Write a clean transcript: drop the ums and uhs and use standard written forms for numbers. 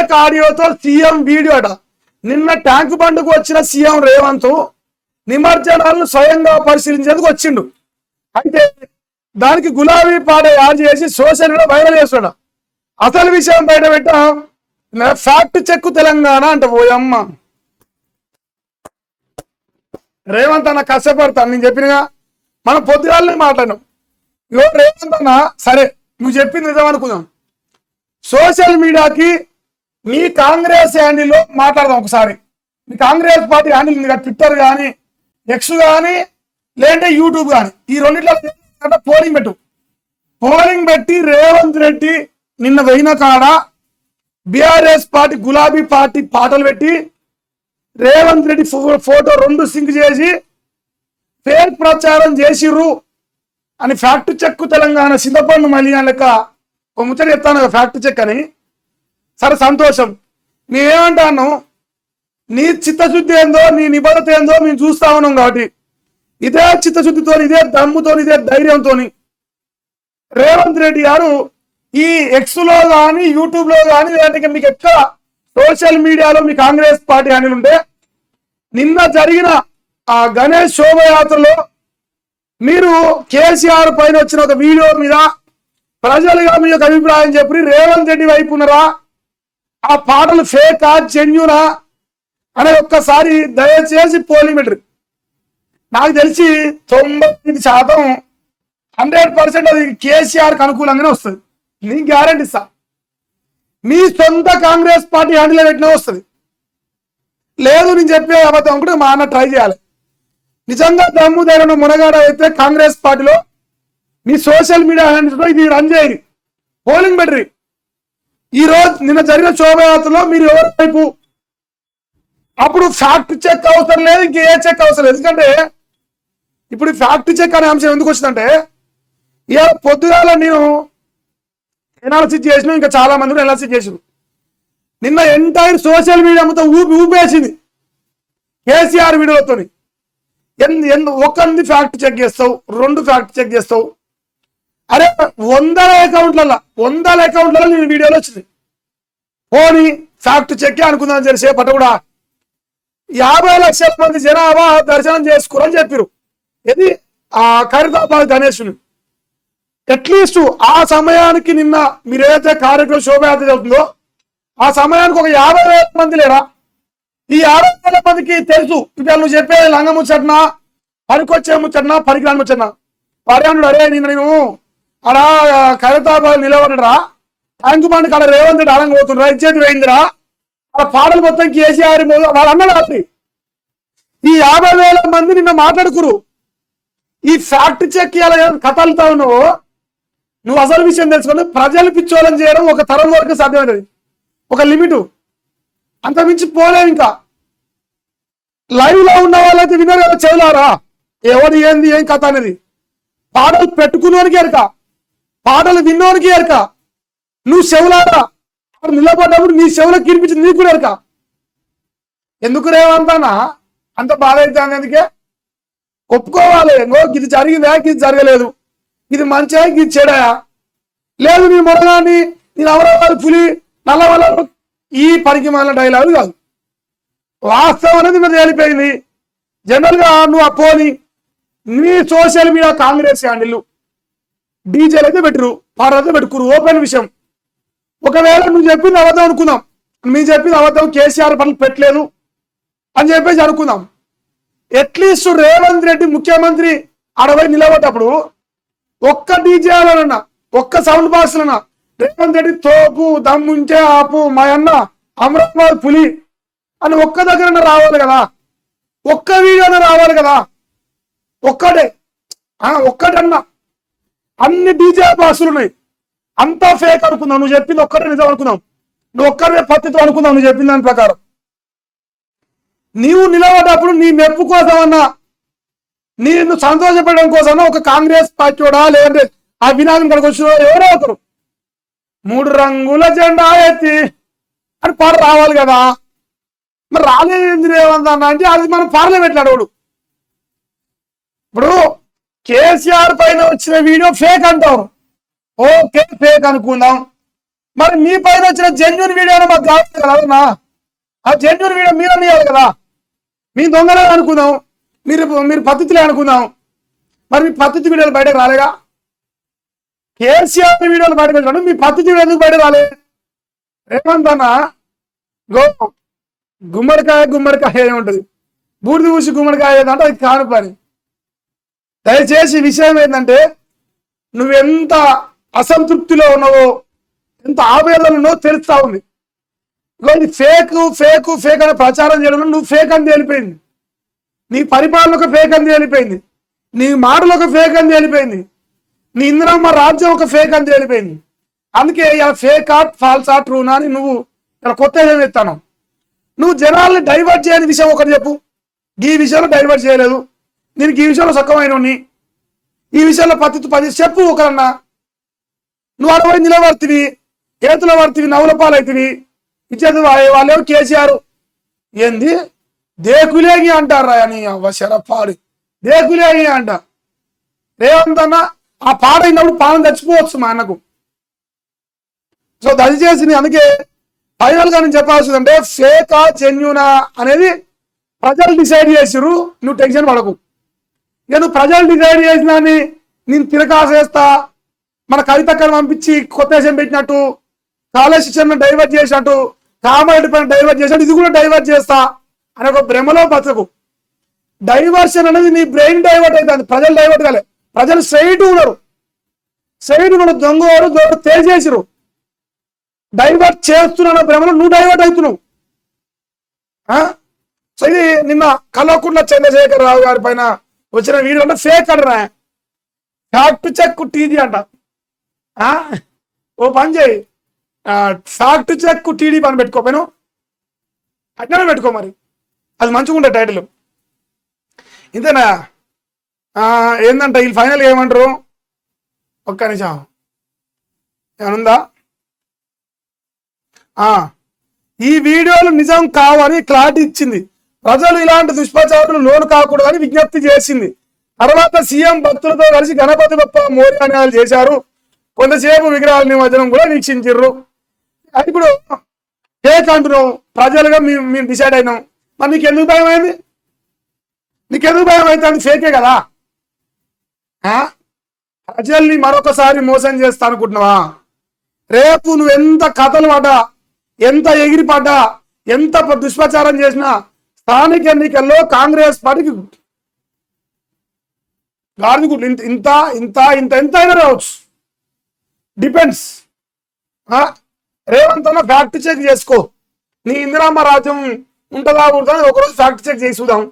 Fake ఆడియోతో CM video అట. నిన్న tank బండ్కు వచ్చిన సీఎం రేవంత్ నిమజ్జనాలను స్వయంగా పరిశీలించేందుకు వచ్చిండు. అయితే దానికి గులాబీ పాట యాడ్ చేసి సోషల్ మీడియా వైరల్ చేస్తాడు. అసలు విషయం బయట పెట్ట ఫ్యాక్ట్ చెక్ తెలంగాణ అంట. పోయమ్మ రేవంత్ అన్న కష్టపడతాను. నేను చెప్పినగా మనం పొద్దుగాలనే మాట్లాడినాం. రేవంత్ అన్న సరే నువ్వు చెప్పింది నిజం అనుకుందాం. సోషల్ మీడియాకి మీ కాంగ్రెస్ హ్యాండిల్లో మాట్లాడదాం ఒకసారి. మీ కాంగ్రెస్ పార్టీ హ్యాండిల్ ఉంది కదా, ట్విట్టర్ కానీ ఎక్స్ కానీ లేదంటే యూట్యూబ్ కానీ, ఈ రెండింటిలో పోలింగ్ పెట్టు. పోలింగ్ పెట్టి రేవంత్ రెడ్డి నిన్న పోయిన కాడ బీఆర్ఎస్ పార్టీ గులాబీ పార్టీ పాటలు పెట్టి రేవంత్ రెడ్డి ఫోటో 2 సింక్ చేసి ఫేక్ ప్రచారం చేసిర్రు అని ఫ్యాక్ట్ చెక్ తెలంగాణ చింతపండు మళ్ళీ లెక్క ఒక ముచ్చట చెప్తాను ఫ్యాక్ట్ చెక్ అని. సరే సంతోషం. నేనేమంటాను, నీ చిత్తశుద్ధి ఏందో నీ నిబద్ధత ఏందో మేము చూస్తా ఉన్నాం. కాబట్టి ఇదే చిత్తశుద్ధితో, ఇదే దమ్ముతో, ఇదే ధైర్యంతో రేవంత్ రెడ్డి గారు ఈ ఎక్స్ లో కానీ యూట్యూబ్ లో కానీ లేదంటే మీకు ఎక్కడ సోషల్ మీడియాలో మీ కాంగ్రెస్ పార్టీ హ్యాండిల్ ఉంటే నిన్న జరిగిన ఆ గణేష్ శోభయాత్రలో మీరు కేసీఆర్ పైన వచ్చిన ఒక వీడియో మీద ప్రజలుగా మీ యొక్క అభిప్రాయం చెప్పి రేవంత్ రెడ్డి వైపు ఉన్నారా, ఆ పాటలు ఫేకా జెన్యూనా అనే ఒక్కసారి దయచేసి పోలింగ్ పెట్టరు. నాకు తెలిసి 95% 100% అది కేసీఆర్కి అనుకూలంగానే వస్తుంది. నేను గ్యారంటీ ఇస్తా. మీ సొంత కాంగ్రెస్ పార్టీ హ్యాండిల్ పెట్టినా వస్తుంది. లేదు నేను చెప్పే అబద్ధం అనుకుంటే మా అన్న ట్రై చేయాలి. నిజంగా దమ్ము ధైర్యం మునగాడ అయితే కాంగ్రెస్ పార్టీలో మీ సోషల్ మీడియా హ్యాండిల్స్లో ఇది రన్ చేయరు, పోలింగ్ పెట్టరు. ఈ రోజు నిన్న జరిగిన శోభయాత్రలో మీరు ఎవరి వైపు, అప్పుడు ఫ్యాక్ట్ చెక్ అవసరం లేదు, ఇంకే చెక్ అవసరం లేదు. ఎందుకంటే ఇప్పుడు ఫ్యాక్ట్ చెక్ అనే అంశం ఎందుకు వచ్చిందంటే, ఇవాళ పొద్దుగాల నేను ఎనాలిసిస్ చేసిన, ఇంకా చాలా మంది ఎనాలిసిస్ చేసిన. నిన్న ఎంటైర్ సోషల్ మీడియా మొత్తం ఊపేసింది కేసీఆర్ వీడియోతో. ఒకరిని ఫ్యాక్ట్ చెక్ చేస్తావు, 2 ఫ్యాక్ట్ చెక్ చేస్తావు. అరే 100 అకౌంట్లలో నేను వీడియోలో వచ్చింది. పోనీ ఫ్యాక్ట్ చెక్ అనుకుందాం జరిసేపట కూడా 50 లక్షల మంది జనాభా దర్శనం చేసుకోరని చెప్పారు. ఇది ఆ ఖైరతాబాద్ గణేశుని. అట్లీస్ట్ ఆ సమయానికి నిన్న మీరు ఏదైతే కార్యక్రమం శోభయాత్ర జరుగుతుందో ఆ సమయానికి ఒక 50,000 మంది లేరా? ఈ 50,000 మందికి తెలుసు ఇవాళ నువ్వు చెప్పే లంగ ముచ్చట్నా, పనికొచ్చే ముచ్చట్నా, పనికిరాని ముచ్చట్నా. పర్యాణుడు అరే నేను అలా ఖైరతాబాద్ నిలబడరా, ట్యాంకు బండ్ కాడ రేవంత్ రెడ్డి అలంగా పోతుండ్రా, ఇచ్చేది పోయిందిరా, ఆ పాటలు మొత్తం కేసీఆర్ వాళ్ళు అన్నాడు. రాత్రి ఈ 50,000 మంది నిన్న మాట్లాడుకురు. ఈ ఫ్యాక్ట్ చెక్ కథలుతా ఉన్నావు. నువ్వు అసలు విషయం తెలుసుకుని ప్రజలు పిచ్చోళం చేయడం ఒక తరం వరకు సాధ్యమైనది, ఒక లిమిటు, అంత మించి పోలేవు. ఇంకా లైవ్ లో ఉన్న వాళ్ళైతే విన్నారు కదా చెవులారా, ఎవరు ఏంది ఏం కథ అనేది. పాటలు పెట్టుకున్నోనికి ఎరక, పాటలు విన్నోనికి ఎరక. నువ్వు చెవులారా నిలబడ్డప్పుడు నీ చెవులకు కినిపించింది నీకు కూడా ఎరక. ఎందుకు రేవంతానా అంత బాధ అయితే అందుకే ఒప్పుకోవాలి. ఇది జరిగిందా, ఇది జరగలేదు, ఇది మంచిగా, ఇది చెడయా, లేదు నీ మొదలాన్ని నేను అమరావతి పులి నల్లవల్ల ఈ పనికి మాల డైలాగు కాదు. వాస్తవం అనేది మీద తేలిపోయింది. జనరల్ గా నువ్వు పోని నీ సోషల్ మీడియా కాంగ్రెస్ హ్యాండిల్ డీజేలు అయితే పెట్టరు, పాటలు అయితే పెట్టుకురు, ఓపెన్ విషయం. ఒకవేళ నువ్వు చెప్పింది అబద్ధం అనుకుందాం, మీరు చెప్పింది అబద్ధం, కేసీఆర్ పనులు పెట్టలేదు అని చెప్పేసి అనుకుందాం. అట్లీస్ట్ రేవంత్ రెడ్డి ముఖ్యమంత్రి అడవై నిలబడ్డప్పుడు ఒక్క డీజేలన్నా, ఒక్క సౌండ్ బాక్స్లన్నా రేవంత్ రెడ్డి తోపు దమ్ముంటే ఆపు మా అన్న అమరాబాద్ పులి అని ఒక్క దగ్గర రావాలి కదా, ఒక్క వీడియోనే రావాలి కదా. ఒక్కటన్నా. అన్ని డీజే బాక్సులు ఉన్నాయి, అంతా ఫేక్ అనుకుందాం. నువ్వు చెప్పింది ఒక్కటే నిజం అనుకుందాం, నువ్వు ఒక్కడే పత్తితో అనుకుందాం. నువ్వు చెప్పిన దాని ప్రకారం నీవు నిలబడ్డప్పుడు నీ మెప్పు కోసమన్నా, నేను సంతోషపడడం కోసమన్నా ఒక కాంగ్రెస్ పార్టీ కూడా లేదంటే ఆ వినాయకుని కనుక వచ్చిన ఎవరో ఒకరు 3 రంగుల జెండా ఎత్తి అని పాట రావాలి కదా. మరి రాలేదు రేవంతన్నా అంటే అది మనం పార్లమెంట్ అడవుడు. ఇప్పుడు కేసీఆర్ పైన వచ్చిన వీడియో ఫేక్ అంటారు, ఓకే ఫేక్ అనుకుందాం. మరి మీ పైన వచ్చిన జెన్యున్ వీడియోని మాకు కావాలి కదా, ఆ జెన్యున్ వీడియో మీరు అనియాలి కదా. మీ దొంగలే అనుకుందాం, మీరు పద్ధతిలే అనుకుందాం, మరి మీ పద్ధతి వీడియోలు బయటకు రాలేగా. కేసీఆర్ వీడియోలు బయటకు వచ్చినాడు, మీ పద్ధతి వీడియో ఎందుకు బయట రాలే? రేవంత్ అన్న గుమ్మడికాయ ఏముంటది, బూడిది ఊసి గుమ్మడికాయ ఏదంటే అది కాని పని. దయచేసి విషయం ఏంటంటే, నువ్వెంత అసంతృప్తిలో ఉన్నావో, ఎంత ఆవేదన ఉన్నావో తెలుస్తా ఉంది. ఇది ఫేక్ ఫేక్ ఫేక్ అని ప్రచారం చేయడం, నువ్వు ఫేక్ అని తేలిపోయింది. నీ పరిపాలన ఒక ఫేక్ అని తేలిపోయింది, నీ మాటలు ఒక ఫేక్ అని తేలిపోయింది, నీ ఇందిరమ్మ రాజ్యం ఒక ఫేక్ అని తేలిపోయింది. అందుకే ఇలా ఫేక్ ఆర్ట్ ఫాల్స్ ఆర్ట్ ట్రూనా అని నువ్వు ఇలా కొత్త ఏం ఎత్తాను. నువ్వు జనాల్ని డైవర్ట్ చేయని విషయం ఒకటి చెప్పు. ఈ విషయంలో డైవర్ట్ చేయలేదు, నేను ఈ విషయంలో సక్కమైన ఈ విషయంలో పద్ధతి చెప్పు ఒకరన్నా. నువ్వు 60 నిలబడుతుంది, చేతుల పడుతుంది, నవ్వుల పాలవుతుంది, ఇచ్చేది వాళ్ళేమో కేసీఆర్ ఏంది దేకులేగి అంటారా అని శరపాడు దేకులేగి అంట. రేవంత్ అన్న ఆ పాడైనప్పుడు పానం చచ్చిపోవచ్చు మా అన్నకు. సో దయచేసి అందుకే ఫైనల్ గా నేను చెప్పాల్సిందంటే, ఫేకా జెన్యూనా అనేది ప్రజలు డిసైడ్ చేసిరు, నువ్వు టెన్షన్ పడకు. ఇక నువ్వు ప్రజలు డిసైడ్ చేసినా నేను తిరకాసేస్తా, మన కవితక్కను పంపించి కొత్త విషయం పెట్టినట్టు, కాలేజ్ శిక్షణ డైవర్ట్ చేసినట్టు, కామారెడ్డి పైన డైవర్ట్ చేసినట్టు ఇది కూడా డైవర్ట్ చేస్తా అనే ఒక భ్రమలో బతకు. డైవర్షన్ అనేది నీ బ్రెయిన్ డైవర్ట్ అవుతుంది, ప్రజలు డైవర్ట్ కాలే. ప్రజలు స్ట్రైట్ ఉన్నారు, దొంగ తేల్చేసిరు. డైవర్ట్ చేస్తున్న భ్రమలో నువ్వు డైవర్ట్ అవుతున్నావు. సో ఇది నిన్న కల్వకుంట్ల చంద్రశేఖర్ రావు గారి పైన వచ్చిన వీడియో అంటే ఫేక్ అంటరా, ఫ్యాక్ట్ చెక్ టీజీ అంట. ఓ పని చేయి, ఫ్యాక్ట్ చెక్ టీడీ పని పెట్టుకోపోయాను, అట్లనే పెట్టుకో, మరి అది మంచిగా ఉండే టైటిల్. ఇంతేనా? ఏందంట వీళ్ళు ఫైనల్గా ఏమంటారు? ఒక్క నిమిషం ఏమనుందా? ఈ వీడియోలు నిజం కావని క్లారిటీ ఇచ్చింది. ప్రజలు ఇలాంటి దుష్ప్రచారాలు లోను కాకూడదని విజ్ఞప్తి చేసింది. తర్వాత సీఎం భక్తులతో కలిసి గణపతి బప్ప మోర్యాలు చేశారు. కొంతసేపు విగ్రహాల నిమజ్జనం కూడా వీక్షించారు. అది ఇప్పుడు ఫేక్ అంటున్నావు, ప్రజలుగా మేము డిసైడ్ అయినాం. మరి నీకు ఎందుకు భయం అయింది? నీకెందుకు భయం అయితే? అది ఫేకే కదా. ప్రజల్ని మరొకసారి మోసం చేస్తా అనుకుంటున్నావా? రేపు నువ్వు ఎంత కథలు పడ్డా, ఎంత ఎగిరిపడ్డా, ఎంత దుష్ప్రచారం చేసినా స్థానిక ఎన్నికల్లో కాంగ్రెస్ పార్టీకి గాడిద గుడ్లు ఇంత ఇంత ఇంత ఎంత అయినా రావచ్చు, డిపెండ్స్. రేవంత్ అన్న ఫ్యాక్ట్ చెక్ చేసుకో, నీ ఇందిరమ్మ రాజ్యం ఉంటుందా ఉంటుందా ఒకరోజు ఫ్యాక్ట్ చెక్ చేసి చూద్దాం.